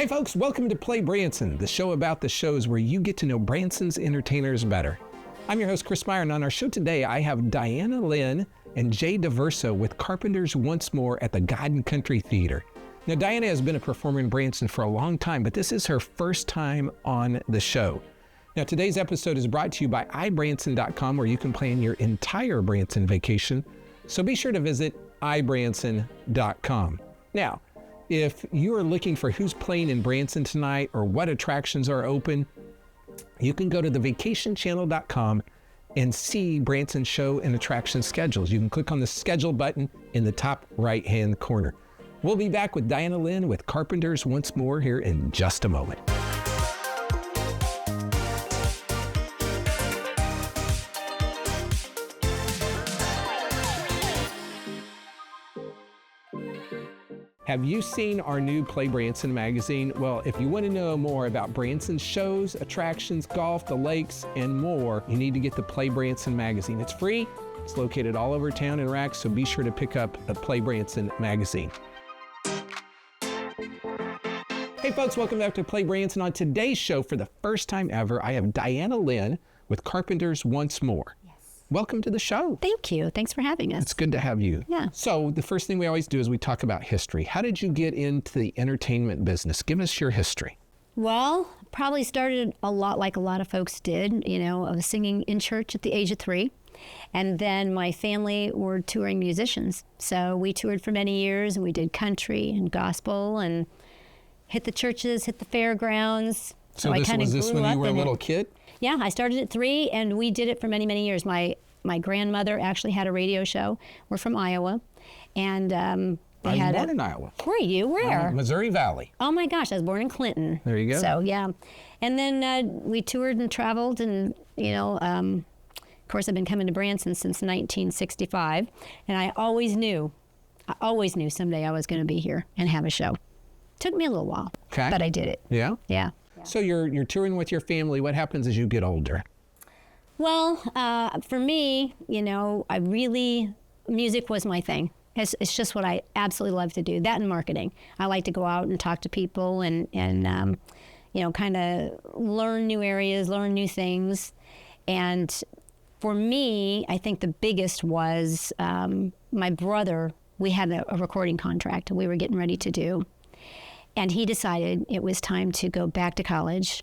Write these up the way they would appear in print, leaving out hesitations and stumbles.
Hey folks, welcome to PlayBranson, the show about the shows where you get to know Branson's entertainers better. I'm your host, Chris Meyer, and on our show today, I have Lynn and Jay Daversa with Carpenters Once More at the God and Country Theater. Now, Diana has been a performer in Branson for a long time, but this is her first time on the show. Now, today's episode is brought to you by ibranson.com, where you can plan your entire Branson vacation. So be sure to visit ibranson.com. Now, if you are looking for who's playing in Branson tonight or what attractions are open, you can go to thevacationchannel.com and see Branson show and attraction schedules. You can click on the schedule button in the top right-hand corner. We'll be back with Lynn with Carpenters Once More here in just a moment. Have you seen our new PlayBranson magazine? Well, if you want to know more about Branson's shows, attractions, golf, the lakes, and more, you need to get the PlayBranson magazine. It's free. It's located all over town in racks, so be sure to pick up a PlayBranson magazine. Hey folks, welcome back to PlayBranson. On today's show, for the first time ever, I have Lynn with Carpenters Once More. Welcome to the show. Thank you. Thanks for having us. It's good to have you. Yeah. So the first thing we always do is we talk about history. How did you get into the entertainment business? Give us your history. Well, probably started a lot like a lot of folks did. You know, I was singing in church at the age of 3. And then my family were touring musicians. So we toured for many years, and we did country and gospel and hit the churches, hit the fairgrounds. So this was this when you were a little kid? Yeah, I started at 3, and we did it for many, many years. My grandmother actually had a radio show. We're from Iowa, and I was born in Iowa. Were you? Where? Missouri Valley. Oh my gosh, I was born in Clinton. There you go. So yeah, and then we toured and traveled, and of course I've been coming to Branson since 1965, and I always knew someday I was going to be here and have a show. Took me a little while, but I did it. Yeah? Yeah. So you're touring with your family. What happens as you get older? Well, for me, music was my thing. It's just what I absolutely love to do. That and marketing. I like to go out and talk to people and kind of learn new areas, learn new things. And for me, I think the biggest was my brother. We had a recording contract we were getting ready to do. And he decided it was time to go back to college,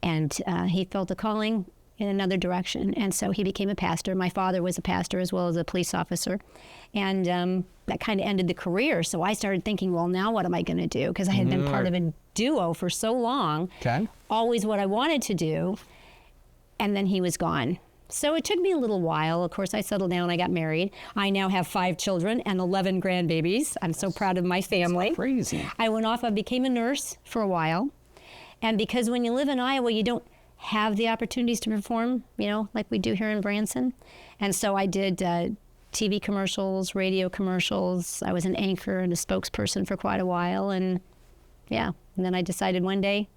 and he felt a calling in another direction, and so he became a pastor. My father was a pastor as well as a police officer, and that kind of ended the career. So I started thinking, well, now what am I going to do? Because I had been part of a duo for so long, always what I wanted to do, and then he was gone. So it took me a little while. Of course, I settled down, I got married. I now have 5 children and 11 grandbabies. I'm so proud of my family. That's crazy. I became a nurse for a while. And because when you live in Iowa, you don't have the opportunities to perform, like we do here in Branson. And so I did TV commercials, radio commercials. I was an anchor and a spokesperson for quite a while. And then I decided one day,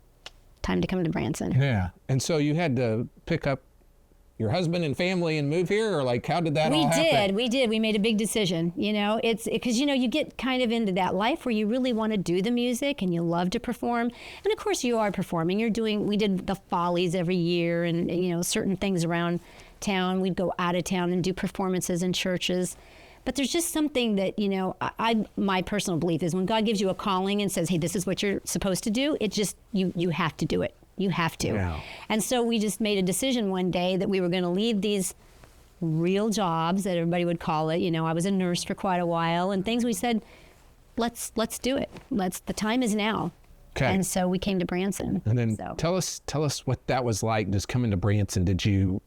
time to come to Branson. Yeah. And so you had to pick up your husband and family and move here, or how did that all happen? We did. We made a big decision. It's because, you get kind of into that life where you really want to do the music and you love to perform. And of course you are performing. We did the Follies every year and, certain things around town. We'd go out of town and do performances in churches. But there's just something that, my personal belief is when God gives you a calling and says, hey, this is what you're supposed to do, it just, you have to do it. You have to. Yeah. And so we just made a decision one day that we were going to leave these real jobs that everybody would call it. I was a nurse for quite a while and things. We said, let's do it. The time is now. Okay. And so we came to Branson. And then tell us what that was like just coming to Branson. Did you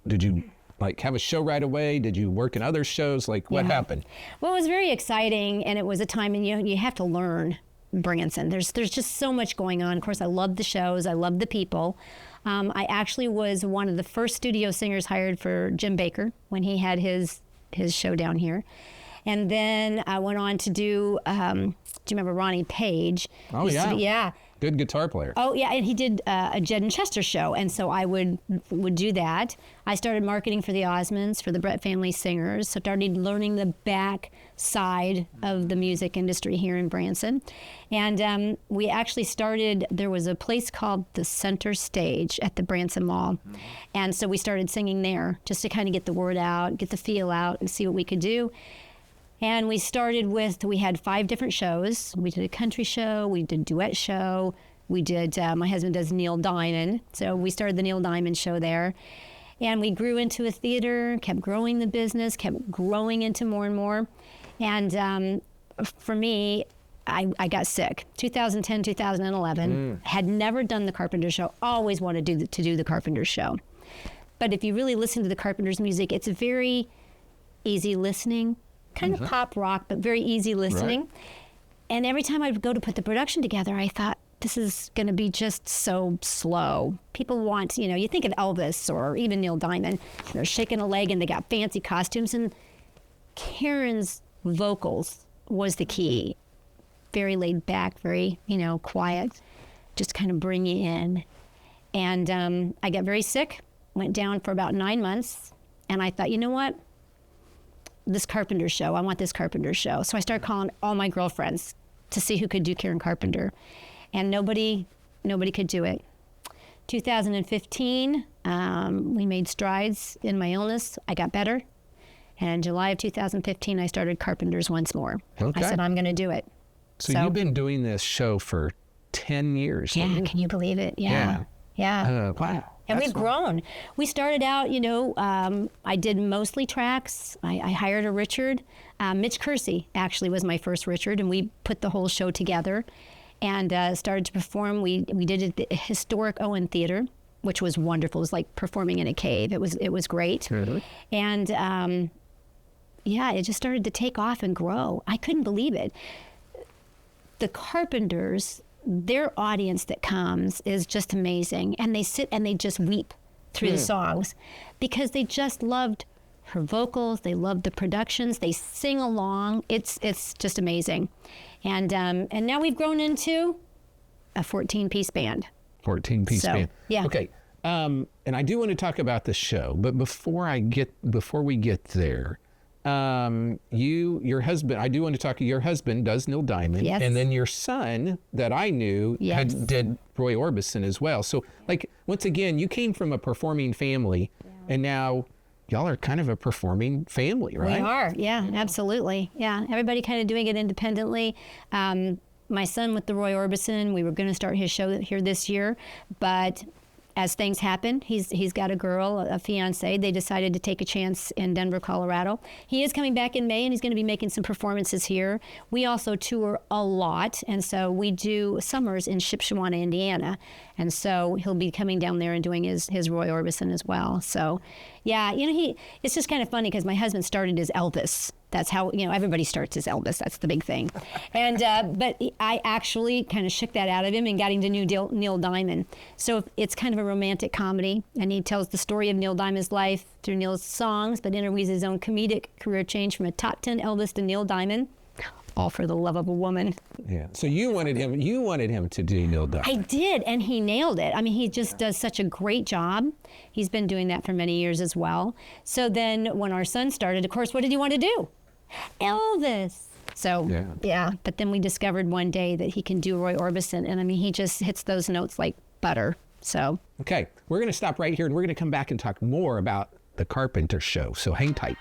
have a show right away? Did you work in other shows? What happened? Well, it was very exciting, and it was a time, and you have to learn Branson. There's just so much going on. Of course, I love the shows. I love the people. I actually was one of the first studio singers hired for Jim Baker when he had his show down here. And then I went on to do, do you remember Ronnie Page? Oh, yeah. Yeah. Good guitar player. Oh yeah, and he did a Jed and Chester show, and so I would do that. I started marketing for the Osmonds, for the Brett Family Singers, so started learning the back side of the music industry here in Branson. And we actually started, there was a place called the Center Stage at the Branson Mall. And so we started singing there just to kind of get the word out, get the feel out, and see what we could do. And we started with, we had 5 different shows. We did a country show, we did a duet show, we did, my husband does Neil Diamond, so we started the Neil Diamond show there. And we grew into a theater, kept growing the business, kept growing into more and more. And for me, I got sick. 2010, 2011, had never done the Carpenters show, always wanted to do the Carpenters show. But if you really listen to the Carpenters music, it's very easy listening. Kind of pop rock, but very easy listening. Right. And every time I'd go to put the production together, I thought, this is going to be just so slow. People want, you think of Elvis or even Neil Diamond, they're shaking a leg and they got fancy costumes. And Karen's vocals was the key. Very laid back, very, quiet, just kind of bring you in. And I got very sick, went down for about 9 months. And I thought, you know what? This Carpenter show, I want this Carpenter show. So I started calling all my girlfriends to see who could do Karen Carpenter. And nobody could do it. 2015, we made strides in my illness. I got better. And in July of 2015, I started Carpenters Once More. Okay. I said, I'm going to do it. So you've been doing this show for 10 years. Yeah, can you believe it? Yeah. Wow. And we've grown. We started out, I did mostly tracks. I hired a Richard. Mitch Kersey actually was my first Richard, and we put the whole show together and started to perform. We did it at the historic Owen Theater, which was wonderful. It was like performing in a cave. It was great. Really? And it just started to take off and grow. I couldn't believe it. The Carpenters, their audience that comes is just amazing. And they sit and they just weep through the songs because they just loved her vocals. They loved the productions. They sing along. It's just amazing. And now we've grown into a 14-piece band. 14-piece band. Yeah. Okay. And I do want to talk about the show, but before we get there, your husband, I do want to talk to your husband does Neil Diamond. Yes. And then your son that I knew did Roy Orbison as well. So once again, you came from a performing family and now y'all are kind of a performing family, right? We are. Yeah, absolutely. Yeah. Everybody kind of doing it independently. My son with the Roy Orbison, we were going to start his show here this year, but as things happen, he's got a girl, a fiance. They decided to take a chance in Denver, Colorado. He is coming back in May, and he's going to be making some performances here. We also tour a lot, and so we do summers in Shipshewana, Indiana. And so he'll be coming down there and doing his Roy Orbison as well. So, yeah, it's just kind of funny because my husband started as Elvis. That's how, everybody starts as Elvis. That's the big thing. And but I actually kind of shook that out of him and got him to Neil Diamond. So it's kind of a romantic comedy, and he tells the story of Neil Diamond's life through Neil's songs, but interweaves his own comedic career change from a top 10 Elvis to Neil Diamond, all for the love of a woman. Yeah. So you wanted him to do Neil Diamond. I did, and he nailed it. I mean, he just does such a great job. He's been doing that for many years as well. So then when our son started, of course, what did he want to do? Elvis. So, but then we discovered one day that he can do Roy Orbison, and I mean, he just hits those notes like butter. So. Okay, we're going to stop right here, and we're going to come back and talk more about the Carpenter show. So hang tight.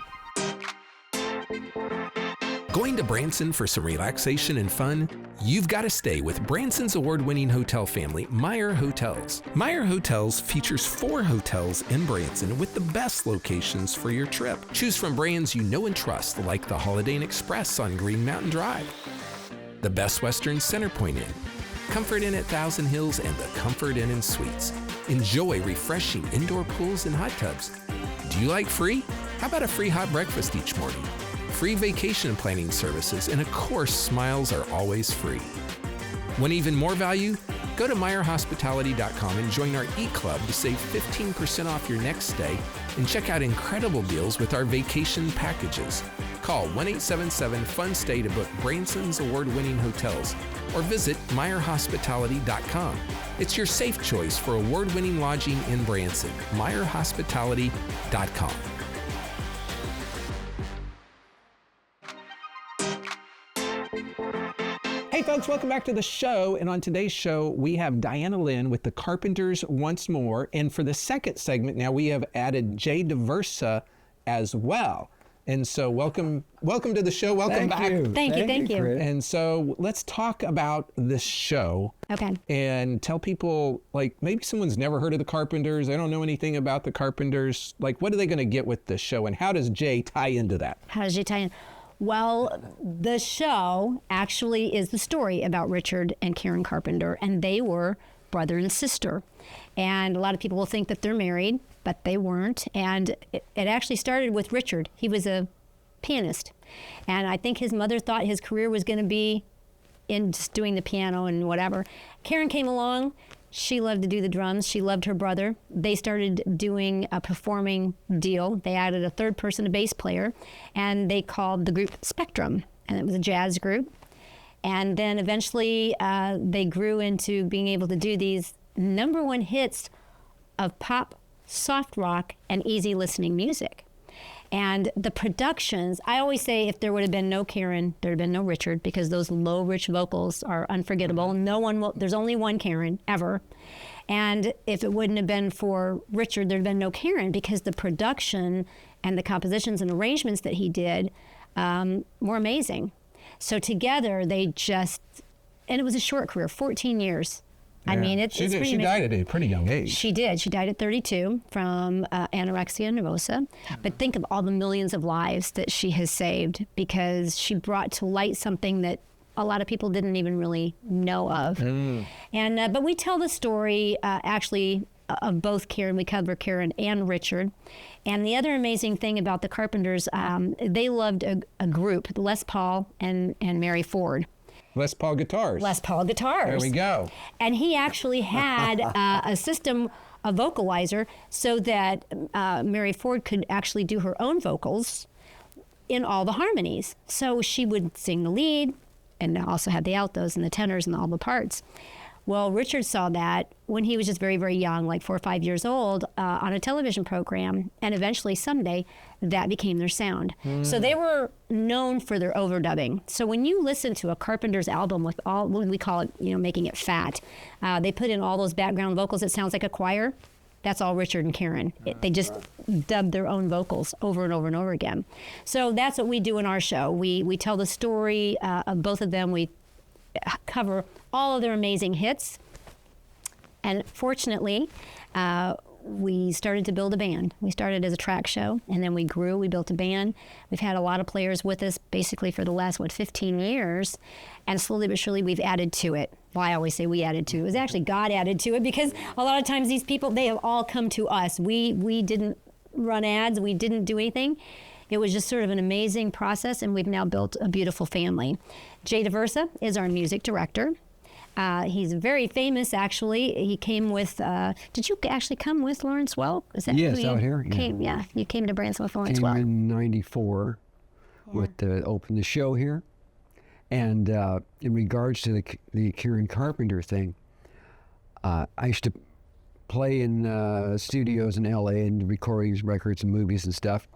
Going to Branson for some relaxation and fun? You've got to stay with Branson's award-winning hotel family, Meyer Hotels. Meyer Hotels features 4 hotels in Branson with the best locations for your trip. Choose from brands you know and trust, like the Holiday Inn Express on Green Mountain Drive, the Best Western Centerpoint Inn, Comfort Inn at Thousand Hills, and the Comfort Inn and Suites. Enjoy refreshing indoor pools and hot tubs. Do you like free? How about a free hot breakfast each morning? Free vacation planning services, and of course, smiles are always free. Want even more value? Go to MeyerHospitality.com and join our e-club to save 15% off your next stay and check out incredible deals with our vacation packages. Call 1-877-FUN-STAY to book Branson's award-winning hotels or visit MeyerHospitality.com. It's your safe choice for award-winning lodging in Branson. MeyerHospitality.com. Hey folks, welcome back to the show. And on today's show, we have Diana Lynn with the Carpenters Once More. And for the second segment, now we have added Jay Daversa as well. And so welcome to the show. Welcome back. Thank you. And so let's talk about this show. Okay. And tell people, like, maybe someone's never heard of the Carpenters. They don't know anything about the Carpenters. Like, what are they going to get with this show? And how does Jay tie into that? How does Jay tie in? Well, the show actually is the story about Richard and Karen Carpenter, and they were brother and sister. And a lot of people will think that they're married, but they weren't. And it actually started with Richard. He was a pianist. And I think his mother thought his career was going to be in just doing the piano and whatever. Karen came along. She loved to do the drums. She loved her brother. They started doing a performing deal. They added a third person, a bass player, and they called the group Spectrum. And it was a jazz group. And then eventually they grew into being able to do these #1 hits of pop, soft rock, and easy listening music. And the productions, I always say if there would have been no Karen, there would have been no Richard, because those low, rich vocals are unforgettable. There's only one Karen ever. And if it wouldn't have been for Richard, there'd have been no Karen, because the production and the compositions and arrangements that he did were amazing. So together they just, and it was a short career, 14 years. Yeah. I mean, it's pretty amazing. She died at a pretty young age. She did. She died at 32 from anorexia nervosa. But think of all the millions of lives that she has saved, because she brought to light something that a lot of people didn't even really know of. And but we tell the story actually of both Karen. We cover Karen and Richard. And the other amazing thing about the Carpenters, they loved a group, Les Paul and Mary Ford. Les Paul guitars. Les Paul guitars. There we go. And he actually had a system, a vocalizer, so that Mary Ford could actually do her own vocals in all the harmonies. So she would sing the lead and also have the altos and the tenors and all the parts. Well, Richard saw that when he was just very, very young, like 4 or 5 years old, on a television program, and eventually someday that became their sound. So they were known for their overdubbing. So when you listen to a Carpenter's album with all, what we call it, making it fat, they put in all those background vocals. It sounds like a choir. That's all Richard and Karen. They just dubbed their own vocals over and over and over again. So that's what we do in our show. We tell the story of both of them. We cover all of their amazing hits. And fortunately, we started to build a band. We started as a track show, and then we grew. We built a band. We've had a lot of players with us basically for the last, 15 years. And slowly but surely, we've added to it. Well, I always say we added to it. It was actually God added to it, because a lot of times these people, they have all come to us. We didn't run ads. We didn't do anything. It was just sort of an amazing process, and we've now built a beautiful family. Jay Daversa is our music director. He's very famous, actually. He came with, did you actually come with Lawrence Welk? Is that yes, out here. Yeah, you came to Branson with Lawrence Welk. Came in '94 with open the show here. And in regards to the Karen Carpenter thing, I used to play in studios in LA and recordings, records, and movies and stuff.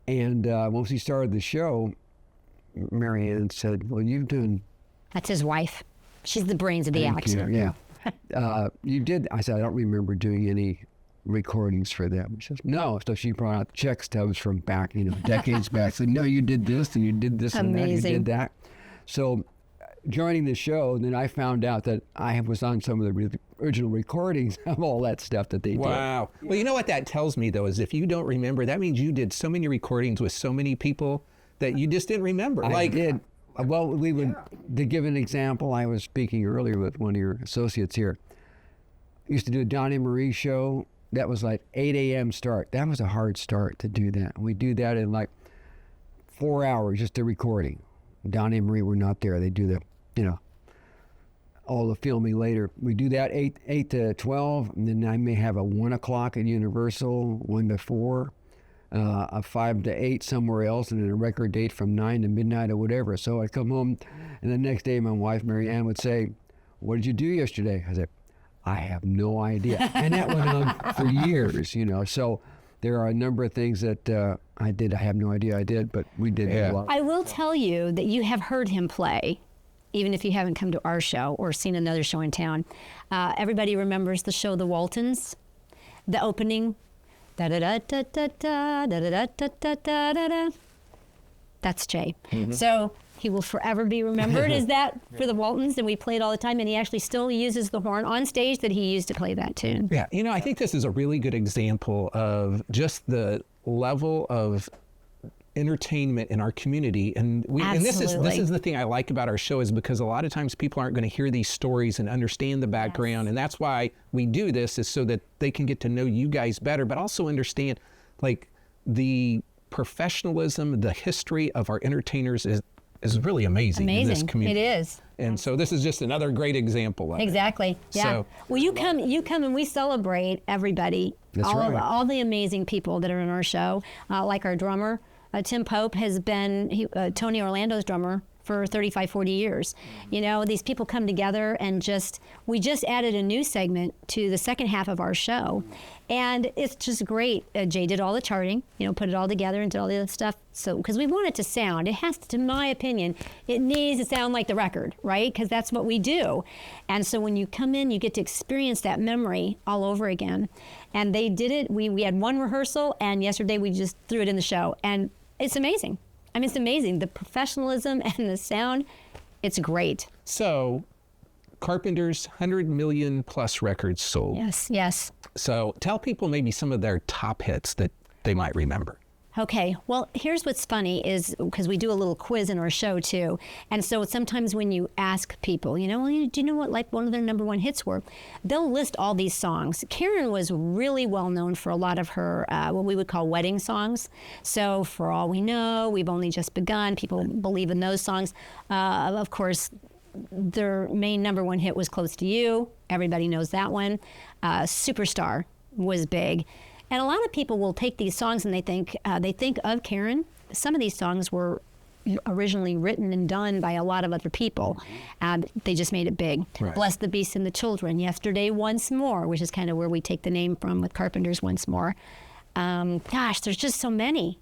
And once we started the show, Mary Ann said, well, you've done... That's his wife. She's the brains of the act. Yeah. You did. I said, I don't remember doing any recordings for them. She says, no. So she brought out check stubs from back, decades back. Said, no, you did this and you did this and that, you did that. So joining the show, then I found out that I was on some of the original recordings of all that stuff that they did. Wow. Well, you know what that tells me, though, is if you don't remember, that means you did so many recordings with so many people that you just didn't remember. I did. Well, we would, to give an example, I was speaking earlier with one of your associates here. Used to do a Donnie Marie show. That was like 8 a.m. start. That was a hard start to do that. We do that in like 4 hours, just a recording. Donnie and Marie were not there. They do the, all the filming later. We do that 8 to 12, and then I may have a 1 o'clock at Universal, 1 to 4. a 5 to 8 somewhere else, and then a record date from 9 to midnight or whatever. So I'd come home, and the next day my wife, Mary Ann, would say, "What did you do yesterday?" I said, "I have no idea." And that went on for years, you know. So there are a number of things that I did. I have no idea I did, but we did a lot. I will tell you that you have heard him play, even if you haven't come to our show or seen another show in town. Everybody remembers the show The Waltons, the opening. Da-da-da-da-da-da, da-da-da-da-da-da-da. That's Jay. So he will forever be remembered as that for the Waltons, and we play it all the time, and he actually still uses the horn on stage that he used to play that tune. Yeah, you know, I think this is a really good example of just the level of entertainment in our community, and this is the thing I like about our show, is because a lot of times people aren't going to hear these stories and understand the background, and that's why we do this, is so that they can get to know you guys better, but also understand like the professionalism, the history of our entertainers is really amazing in this community. It is. And so this is just another great example of Exactly. it. Yeah. So, well, you come and we celebrate everybody. That's right. All the amazing people that are in our show, like our drummer. Tim Pope has been Tony Orlando's drummer for 35, 40 years. You know, these people come together and we just added a new segment to the second half of our show. And it's just great. Jay did all the charting, you know, put it all together and did all the other stuff. So, because we want it to sound, it has to, in my opinion, it needs to sound like the record, right? Because that's what we do. And so when you come in, you get to experience that memory all over again. And they did it. We had one rehearsal, and yesterday we just threw it in the show. And it's amazing. I mean, it's amazing. The professionalism and the sound, it's great. So Carpenter's 100 million plus records sold. Yes, yes. So tell people maybe some of their top hits that they might remember. Okay, well, here's what's funny is, because we do a little quiz in our show too, and so sometimes when you ask people, you know, well, do you know what like one of their number one hits were? They'll list all these songs. Karen was really well known for a lot of her, what we would call wedding songs. So For All We Know, We've Only Just Begun, people believe in those songs. Of course, their main number one hit was Close to You. Everybody knows that one. Superstar was big. And a lot of people will take these songs and they think of Karen. Some of these songs were originally written and done by a lot of other people. They just made it big. Right. Bless the Beast and the Children, Yesterday Once More, which is kind of where we take the name from with Carpenters Once More. Gosh, there's just so many.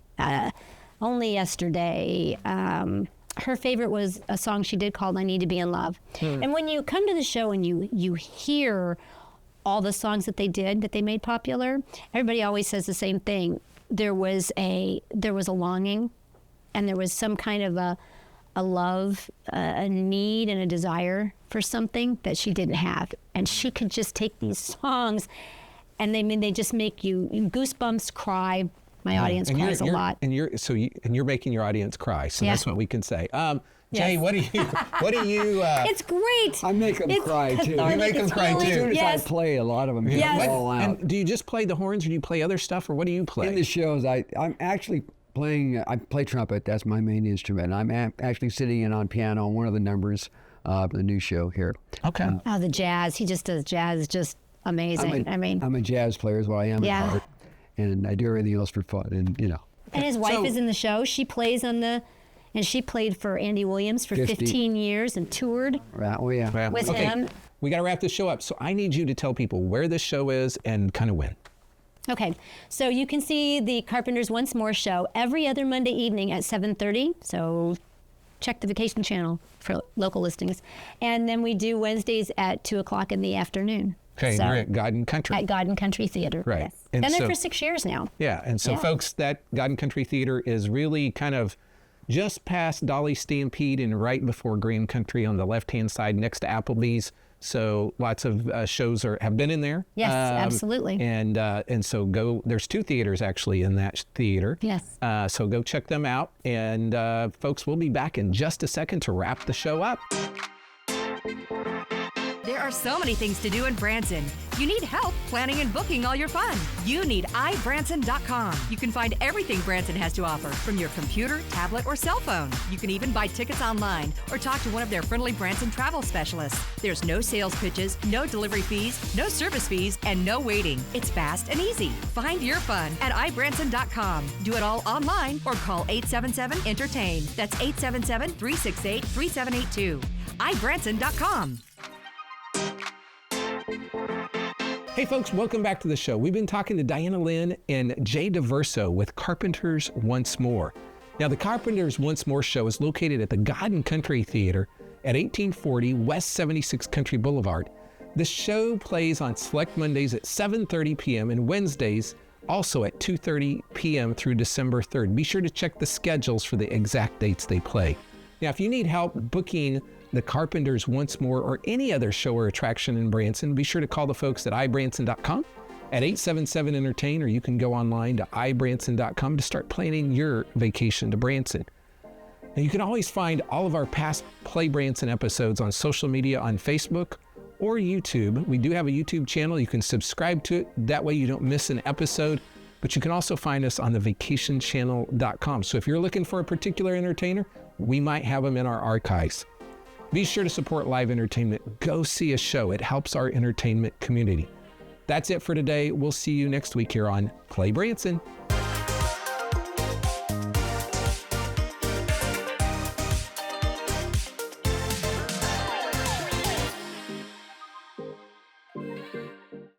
Only Yesterday. Her favorite was a song she did called I Need to Be in Love. And when you come to the show and you hear all the songs that they did, that they made popular, everybody always says the same thing. There was a longing, and there was some kind of a love, a need and a desire for something that she didn't have. And she could just take these songs and they just make you goosebumps, cry. My audience cries a lot. And you're making your audience cry. So that's what we can say. Jay, Yes. what do you? It's great. I make them cry too. cathartic. You make them It's cry, really- too. As soon as Yes. I play, a lot of them Yes. fall out. And do you just play the horns, or do you play other stuff, or what do you play? In the shows, I'm actually playing, I play trumpet. That's my main instrument. I'm actually sitting in on piano on one of the numbers of the new show here. Okay. Oh, the jazz. He just does jazz. It's just amazing. I'm a jazz player is what I am at heart. And I do everything else for fun, and you know. And his wife So- is in the show. She plays and she played for Andy Williams for 15 years and toured Right, oh yeah. Well, with okay. him. We got to wrap this show up. So I need you to tell people where this show is and kind of when. Okay, so you can see the Carpenters Once More show every other Monday evening at 7:30. So check the Vacation Channel for local listings. And then we do Wednesdays at 2 o'clock in the afternoon. Okay, So, and you're at God and Country. at God and Country Theater. Right. Yes. And Been there so- for 6 years now. Yeah, and so Yeah. folks, that God and Country Theater is really kind of just past Dolly Stampede and right before Grand Country on the left-hand side next to Applebee's. So lots of shows have been in there. Yes, absolutely. And so go. There's 2 theaters actually in that theater. Yes. So go check them out. And folks, we'll be back in just a second to wrap the show up. There are so many things to do in Branson. You need help planning and booking all your fun. You need iBranson.com. You can find everything Branson has to offer from your computer, tablet, or cell phone. You can even buy tickets online or talk to one of their friendly Branson travel specialists. There's no sales pitches, no delivery fees, no service fees, and no waiting. It's fast and easy. Find your fun at iBranson.com. Do it all online or call 877-ENTERTAIN. That's 877-368-3782. iBranson.com. Hey folks, welcome back to the show. We've been talking to Diana Lynn and Jay Daversa with Carpenters Once More. Now, the Carpenters Once More show is located at the God and Country Theater at 1840 West 76 Country Boulevard. The show plays on select Mondays at 7:30 p.m. and Wednesdays also at 2:30 p.m. through December 3rd. Be sure to check the schedules for the exact dates they play. Now, if you need help booking the Carpenters Once More or any other show or attraction in Branson, be sure to call the folks at iBranson.com at 877-ENTERTAIN, or you can go online to iBranson.com to start planning your vacation to Branson. Now, you can always find all of our past PlayBranson episodes on social media on Facebook or YouTube. We do have a YouTube channel. You can subscribe to it. That way you don't miss an episode. But you can also find us on the vacationchannel.com. So if you're looking for a particular entertainer, we might have them in our archives. Be sure to support live entertainment. Go see a show. It helps our entertainment community. That's it for today. We'll see you next week here on Play Branson.